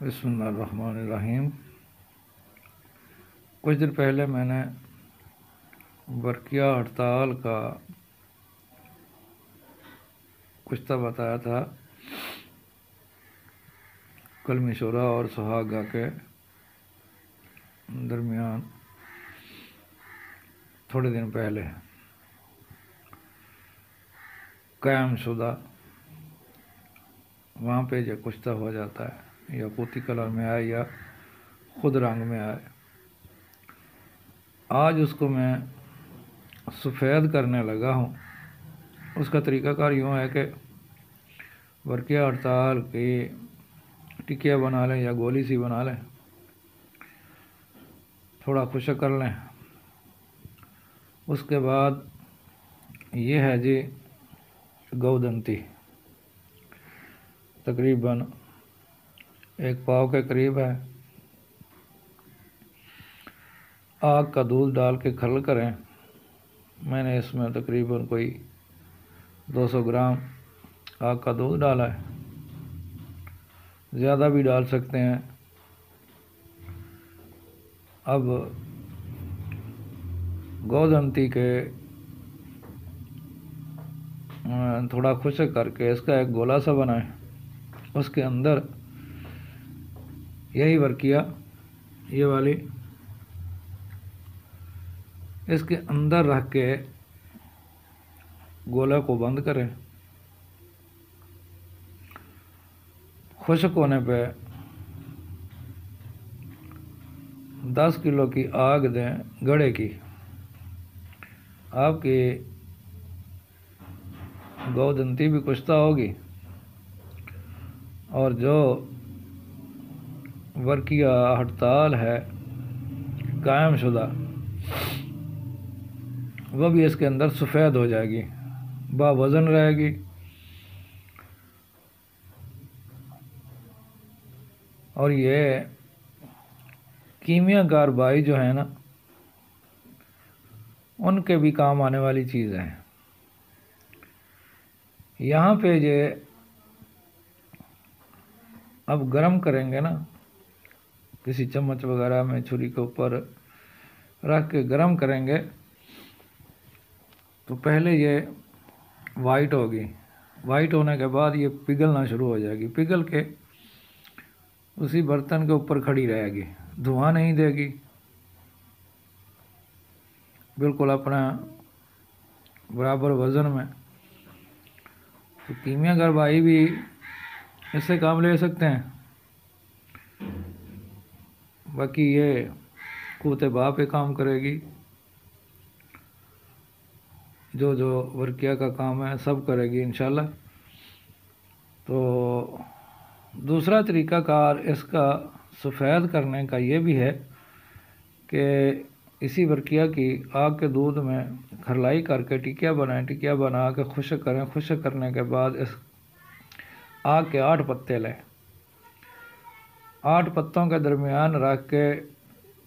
बिस्मिल्लाहिर्रहमानिर्रहीम। कुछ दिन पहले मैंने बरकिया हड़ताल का कुछ तो बताया था। कलमी शुरा और सुहागा के दरमियान थोड़े दिन पहले कायम शुदा वहाँ पे जो कुछ तो हो जाता है, या पोती कलर में आए या खुद रंग में आए। आज उसको मैं सफ़ेद करने लगा हूँ। उसका तरीक़ाकार यूँ है कि बरकिया हड़ताल की टिकिया बना लें या गोली सी बना लें, थोड़ा खुश्क कर लें। उसके बाद ये है जी गौदंती, तकरीबन 1 पाव के करीब है। आग का दूध डाल के खल करें। मैंने इसमें तकरीबन कोई 200 ग्राम आग का दूध डाला है, ज़्यादा भी डाल सकते हैं। अब गौदंती के थोड़ा खुश्क करके इसका एक गोला सा बनाएं। उसके अंदर यही बरकिया, ये वाली, इसके अंदर रख के गोला को बंद करें। खुश्क होने पे 10 किलो की आग दें गड़े की। आपकी गौदंती भी कुश्ता होगी और जो बरकिया हड़ताल है कायम शुदा, वह भी इसके अंदर सफ़ेद हो जाएगी, बावज़न रहेगी। और ये कीमियाकार भाई जो है ना, उनके भी काम आने वाली चीज़ है। यहाँ पे ये अब गरम करेंगे ना, किसी चम्मच वगैरह में छुरी के ऊपर रख के गरम करेंगे तो पहले ये वाइट होगी। वाइट होने के बाद ये पिघलना शुरू हो जाएगी। पिघल के उसी बर्तन के ऊपर खड़ी रहेगी, धुआं नहीं देगी, बिल्कुल अपना बराबर वज़न में। तो कीमियागर भाई भी इससे काम ले सकते हैं। बाकी ये कूते बाप पे काम करेगी। जो जो बरकिया का काम है सब करेगी इंशाल्लाह। तो दूसरा तरीक़ाकार इसका सफ़ेद करने का ये भी है कि इसी बरकिया की आग के दूध में खरलाई करके टिकिया बनाएं। टिकिया बना के खुश्क करें। खुश्क करने के बाद इस आग के 8 पत्ते लें। 8 पत्तों के दरमियान रख के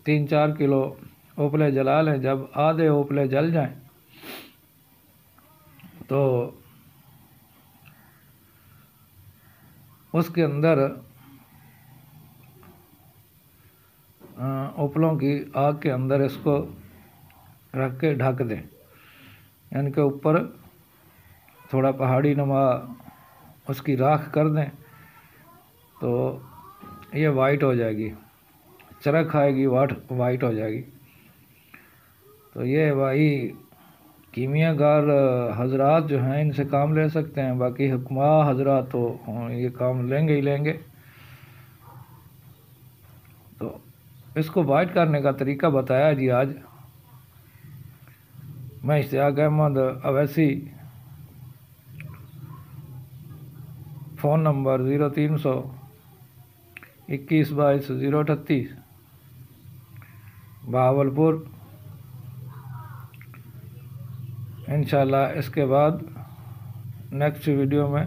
3-4 किलो उपले जला लें। जब आधे उपले जल जाएं तो उसके अंदर उपलों की आग के अंदर इसको रख के ढक दें। इनके ऊपर थोड़ा पहाड़ी नुमा उसकी राख कर दें तो ये वाइट हो जाएगी, चरक आएगी, वाइट हो जाएगी। तो ये भाई कीमियाकार हजरात जो हैं इनसे काम ले सकते हैं। बाकी हुक्मा हजरात तो ये काम लेंगे ही लेंगे। तो इसको वाइट करने का तरीका बताया जी आज। मैं इश्तियाक अहमद अवैसी, फ़ोन नंबर 0300 21 22 038, बहावलपुर। इंशाल्लाह इसके बाद नेक्स्ट वीडियो में